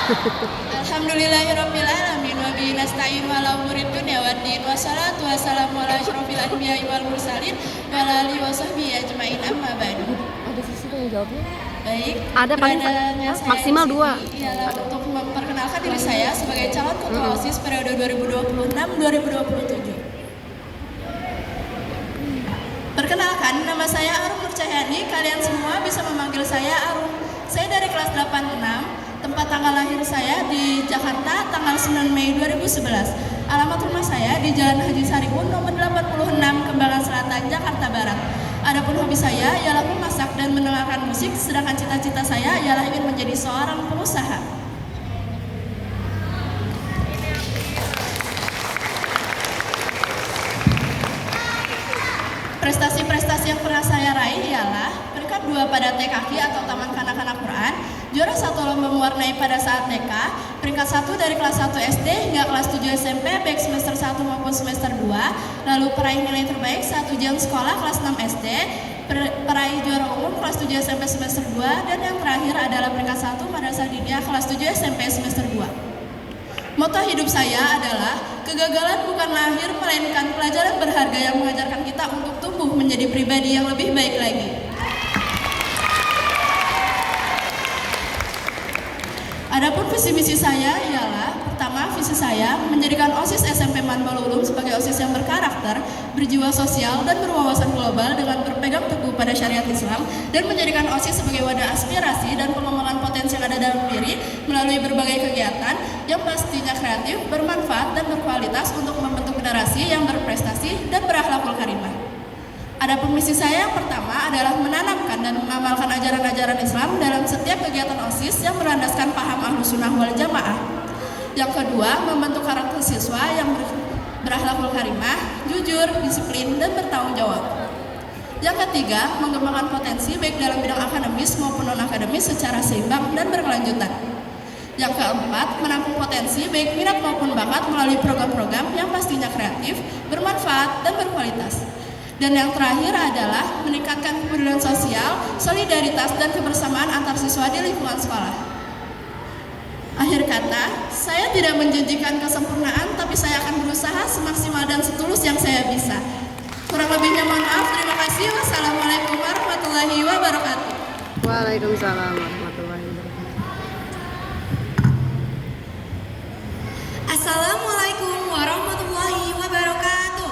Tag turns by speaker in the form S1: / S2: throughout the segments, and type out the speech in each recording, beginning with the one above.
S1: Alhamdulillahirrabbilalamin wa bihi nasta'in wa ala umuri dunya waddin wassalatu wassalamu ala asyrofil anbiya'i wal mursalin wa ala alihi wa sahbihi ajma'in amma ba'du.
S2: Ada sisi yang jawabnya?
S1: Baik,
S2: Ada paling maksimal 2.
S1: ialah untuk memperkenalkan diri saya sebagai calon ketua OSIS periode 2026-2027. Perkenalkan, nama saya Arum Nurcahyani. Kalian semua bisa memanggil saya Arum. Saya dari kelas 86. Tempat tanggal lahir saya di Jakarta tanggal 9 Mei 2011. Alamat rumah saya di Jalan Haji Sariun nomor 86 Kembangan Selatan, Jakarta Barat. Adapun hobi saya ialah memasak dan mendengarkan musik, sedangkan cita-cita saya ialah ingin menjadi seorang pengusaha. Prestasi-prestasi yang pernah saya raih ialah peringkat 2 pada TKQ atau Taman Kanak-Kanak Quran, juara 1 lomba mewarnai pada saat TK, peringkat 1 dari kelas 1 SD hingga kelas 7 SMP baik semester 1 maupun semester 2, lalu peraih nilai terbaik saat ujian sekolah kelas 6 SD, peraih juara umum kelas 7 SMP semester 2, dan yang terakhir adalah peringkat 1 Madrasah Diniyah kelas 7 SMP semester 2. Moto hidup saya adalah kegagalan bukan lahir melainkan pelajaran berharga yang mengajarkan kita untuk tumbuh menjadi pribadi yang lebih baik lagi. Adapun visi misi saya ialah pertama, visi saya menjadikan OSIS SMP Manbalulum sebagai OSIS yang berkarakter, berjiwa sosial dan berwawasan global dengan berpegang teguh pada syariat Islam, dan menjadikan OSIS sebagai wadah aspirasi dan pengembangan potensi yang ada dalam diri melalui berbagai kegiatan yang pastinya kreatif, bermanfaat dan berkualitas untuk membentuk generasi yang berprestasi dan berakhlakul karimah. Adapun misi saya yang pertama adalah menanamkan dan mengamalkan ajaran-ajaran Islam dalam setiap kegiatan OSIS yang berlandaskan paham Ahlus Sunnah wal Jamaah. Yang kedua, membentuk karakter siswa yang berakhlakul karimah, jujur, disiplin, dan bertanggung jawab. Yang ketiga, mengembangkan potensi baik dalam bidang akademis maupun non-akademis secara seimbang dan berkelanjutan. Yang keempat, menampung potensi baik minat maupun bakat melalui program-program yang pastinya kreatif, bermanfaat, dan berkualitas. Dan yang terakhir adalah meningkatkan kepedulian sosial, solidaritas, dan kebersamaan antar siswa di lingkungan sekolah. Akhir kata, saya tidak menjanjikan kesempurnaan, tapi saya akan berusaha semaksimal dan setulus yang saya bisa. Kurang lebihnya mohon maaf, terima kasih. Wassalamualaikum warahmatullahi wabarakatuh.
S2: Waalaikumsalam warahmatullahi wabarakatuh.
S3: Assalamualaikum warahmatullahi wabarakatuh.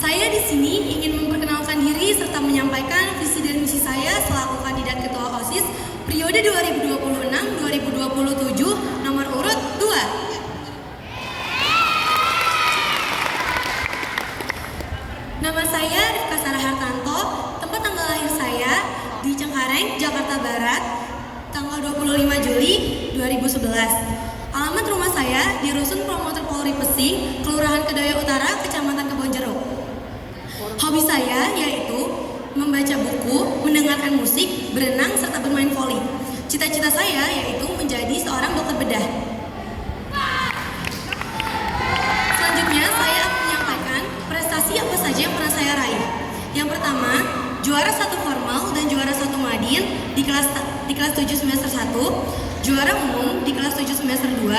S3: Saya di sini ingin memperkenalkan diri serta menyampaikan visi dan misi saya selaku kandidat ketua OSIS periode 2026-2027 nomor urut 2. Nama saya Rifka Sarah Hartanto, tempat tanggal lahir saya di Cengkareng, Jakarta Barat, tanggal 25 Juli 2011. Alamat rumah saya di Rusun Promoter Polri Pesing, Kelurahan Kedaya Utara, Kecamatan Kebonjeruk. Hobi saya yaitu membaca buku, mendengarkan musik, berenang, serta bermain voli. Cita-cita saya yaitu menjadi seorang dokter bedah. Selanjutnya saya akan menyampaikan prestasi apa saja yang pernah saya raih. Yang pertama, juara 1 formal dan juara 1 madin di kelas 7 semester 1, juara umum di kelas 7 semester 2,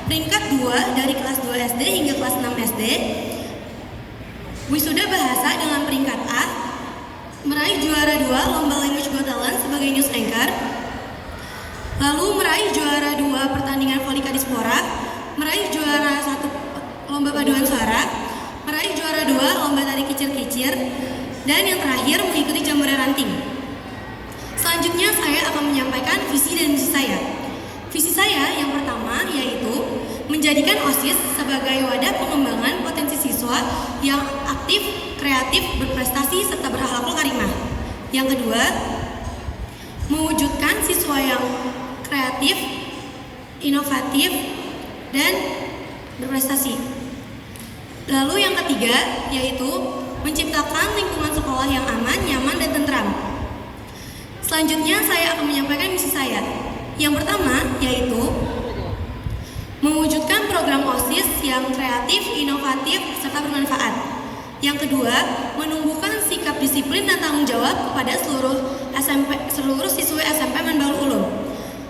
S3: peringkat 2 dari kelas 2 SD hingga kelas 6 SD, wisuda bahasa dengan peringkat A, meraih juara 2 lomba Language Got Talent sebagai news anchor, lalu meraih juara 2 pertandingan voli Kadispora, meraih juara 1 lomba paduan suara, meraih juara 2 lomba tari kicir-kicir, dan yang terakhir mengikuti jambore ranting. Selanjutnya saya akan menyampaikan visi dan misi saya. Visi saya yang pertama yaitu menjadikan OSIS sebagai wadah pengembangan potensi siswa yang aktif, kreatif, berprestasi, serta berakhlakul karimah. Yang kedua, mewujudkan siswa yang kreatif, inovatif, dan berprestasi. Lalu yang ketiga, yaitu menciptakan lingkungan sekolah yang aman, nyaman, dan tentram. Selanjutnya saya akan menyampaikan misi saya. Yang pertama, yaitu mewujudkan program OSIS yang kreatif, inovatif, serta bermanfaat. Yang kedua, menumbuhkan sikap disiplin dan tanggung jawab kepada seluruh siswa SMP Manbalul Ulum.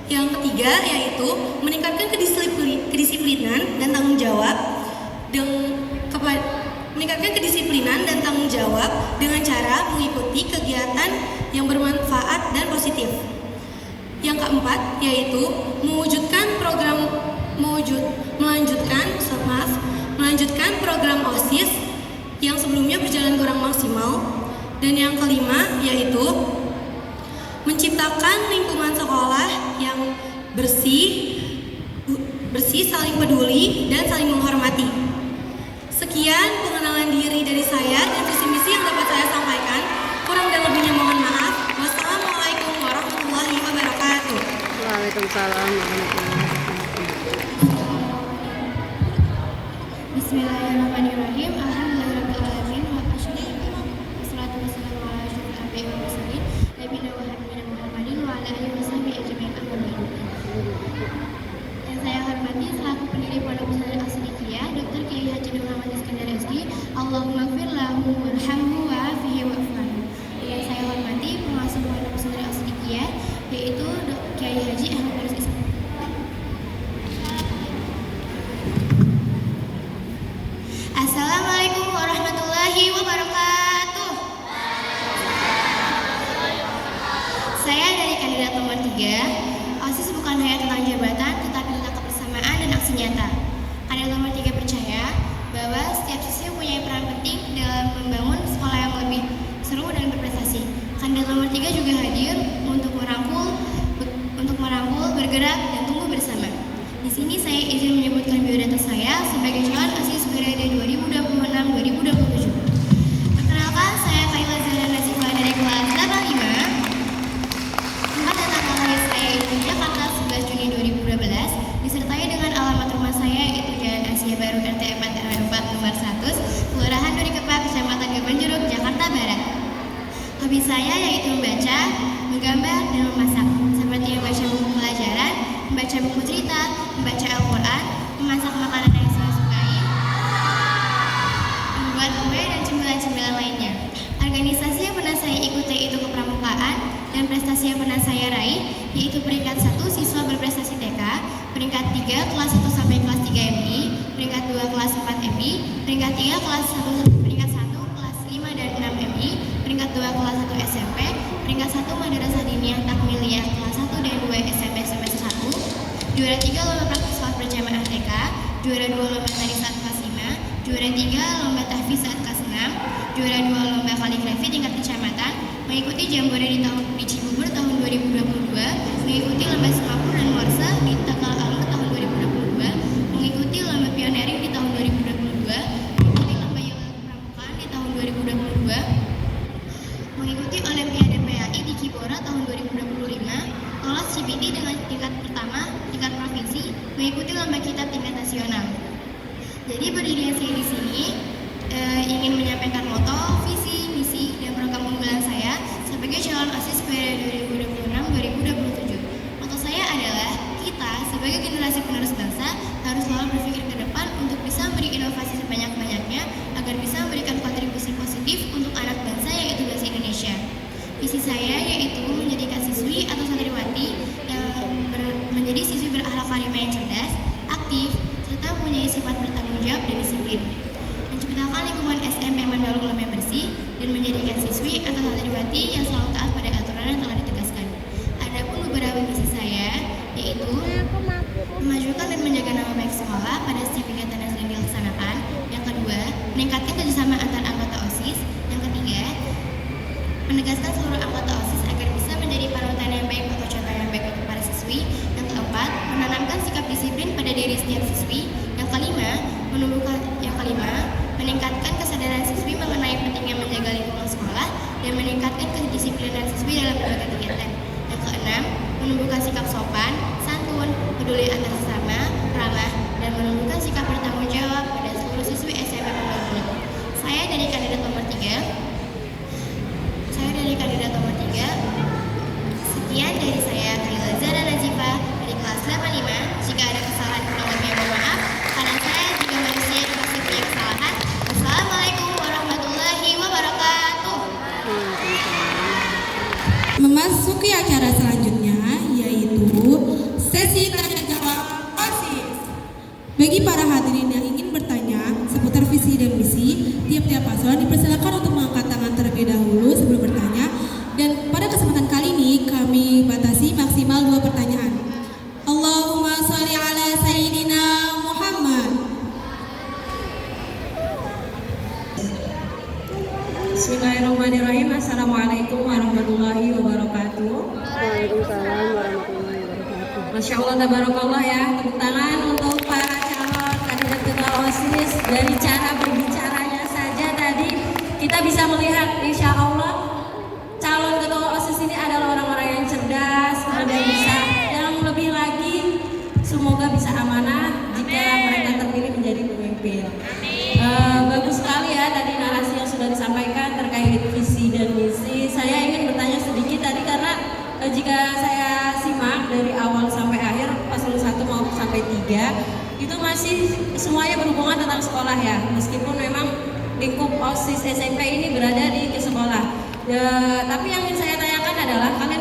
S3: Yang ketiga yaitu meningkatkan kedisiplinan dan tanggung jawab dengan cara mengikuti kegiatan yang bermanfaat dan positif. Yang keempat yaitu melanjutkan program OSIS yang sebelumnya berjalan kurang maksimal. Dan yang kelima yaitu menciptakan lingkungan sekolah yang bersih, saling peduli, dan saling menghormati. Sekian pengenalan diri dari saya dan visi misi yang dapat saya sampaikan. Kurang dan lebihnya mohon maaf. Wassalamualaikum warahmatullahi wabarakatuh.
S2: Waalaikumsalam warahmatullahi wabarakatuh.
S4: Bismillahirrahmanirrahim. Alhamdulillahirabbil alamin wa wassalatu wassalamu ala asyrofil anbiya'i wal mursalin nabiyina wa habibina Muhammadin wa ala alihi washabihi ajmain amma ba'du. Yang saya hormati selaku pendiri Pondok Pesantren As-Siddiqiyah Dr. Kiai Haji Muhammad Iskandar SG, Allahumma gfir lahu warhamhu wa'afihi wa'fu anhu. Yang saya hormati pengasuh Pondok Pesantren As-Siddiqiyah yaitu Kiai Haji Ahmad Barus Ishaq. Assalamualaikum warahmatullahi wabarakatuh. Saya dari kandidat nomor 3. OSIS bukan hanya tentang jabatan, tetapi tentang kebersamaan dan aksi nyata. Kandidat nomor 3 percaya bahwa setiap siswa mempunyai peran penting dalam membangun sekolah yang lebih seru dan berprestasi. Kandidat nomor 3 juga hadir untuk merangkul, bergerak, dan tumbuh bersama. Di sini saya izin menyebutkan biodata saya sebagai calon OSIS periode 2026-2027. Perkenalkan, saya Kaila Zahra Nazifah dari kelas 85. Tempat dan tanggal lahir saya itu Jakarta 11 Juni 2012, disertai dengan alamat rumah saya yaitu Jalan Asia Baru RT 4 RW 4 nomor 100, Kelurahan Durikepa, Kecamatan Kebonjeruk, Jakarta Barat. Hobi saya yaitu membaca, menggambar, dan memasak, seperti membaca buku pelajaran, membaca buku cerita, membaca Al-Quran, memasak makanan yang saya sukai, membuat kue, dan cemilan-cemilan lainnya. Organisasi yang pernah saya ikuti itu kepramukaan, dan prestasi yang pernah saya raih yaitu peringkat 1 siswa berprestasi TK, peringkat 3 kelas 1 sampai kelas 3 MI, peringkat 2 kelas 4 MI, peringkat 3 kelas 1 kelas 5 dan 6 MI, peringkat 2 kelas 1 SMP, peringkat 1 Madrasah Diniyah Takmiliyah kelas 1 dan 2 SMP semester 1, juara 3 lomba praktik sholat berjamaah TK, juara 2 lomba tari saat kelas 5, juara 3 lomba tahfiz saat kelas 6, juara 2 lomba kaligrafi tingkat kecamatan, mengikuti jambore di Cibubur tahun 2022, mengikuti lomba Singapura dan Morse di Tegal Alur tahun 2022, mengikuti lomba pioneering di tahun 2022, mengikuti lomba yoga kepramukaan di tahun 2022, mengikuti Olimpiade PAI di Kibora tahun 2025, lolos CBT dengan tingkat pertama, tingkat provinsi, mengikuti lomba kitab tingkat nasional. Jadi berdirinya saya di sini ingin menyampaikan moto, visi, misi, dan program unggulan saya sebagai calon OSIS periode 2026-2027. Moto saya adalah kita sebagai generasi penerus bangsa harus selalu berpikir ke depan untuk bisa memberi inovasi sebanyak-banyaknya agar bisa memberikan kontribusi positif untuk anak bangsa yaitu bangsa Indonesia. Visi saya yaitu menjadikan siswi atau santriwati yang menjadi siswi berakhlak karimah yang cerdas, aktif, serta mempunyai sifat bertanggung jawab dan disiplin. Menciptakan lingkungan SM yang Manbalul Ulum yang bersih dan menjadikan siswi atau santriwati yang selalu taat pada aturan yang telah ditegaskan. Adapun beberapa misi saya yaitu memajukan dan menjaga nama baik sekolah pada setiap kegiatan yang sedang dilaksanakan. Yang kedua, meningkatkan kerjasama antar anggota OSIS. Yang ketiga, menegaskan seluruh anggota OSIS agar bisa menjadi panutan yang baik atau contoh yang baik untuk para siswi. Yang keempat, menanamkan sikap disiplin pada diri setiap siswi. Yang kelima, meningkatkan kesadaran siswi mengenai pentingnya menjaga lingkungan sekolah dan meningkatkan kedisiplinan siswi dalam berbagai kegiatan. Yang keenam, menumbuhkan sikap sopan, santun, peduli antar sesama, ramah, dan menumbuhkan sikap bertanggung jawab pada seluruh siswi SMP Manbalul Ulum. Saya dari kandidat nomor 3. Sekian dari saya, Kaila Zahra Nazifah dari kelas 85. Jika ada kesalahan kurang lebihnya mohon maaf, karena saya juga manusia yang pasti punya kesalahan. Wassalamualaikum warahmatullahi
S5: tiap-tiap paslon dipersilakan untuk mengangkat tangan terlebih dahulu sebelum bertanya. Dan pada kesempatan kali ini kami batasi maksimal 2 pertanyaan. Allahumma sholli ala Sayyidina Muhammad.
S6: Bismillahirrahmanirrahim. Assalamualaikum warahmatullahi wabarakatuh.
S2: Waalaikumsalam warahmatullahi wabarakatuh.
S6: Masya Allah, tabarakallah ya. Tepuk tangan untuk para calon kandidat ketua OSIS. Dari cara berbicaranya saja tadi kita bisa melihat insya Allah calon ketua OSIS ini adalah orang-orang yang cerdas, kemudian bisa yang lebih lagi semoga bisa amanah jika mereka terpilih menjadi pemimpin. Bagus sekali ya tadi narasi yang sudah disampaikan terkait visi dan misi. Saya ingin bertanya sedikit tadi karena jika saya simak dari awal sampai akhir paslon 1 maupun sampai 3 itu masih semuanya berhubungan tentang sekolah ya, meskipun memang lingkup OSIS SMP ini berada di sekolah. Tapi yang ingin saya tanyakan adalah kalian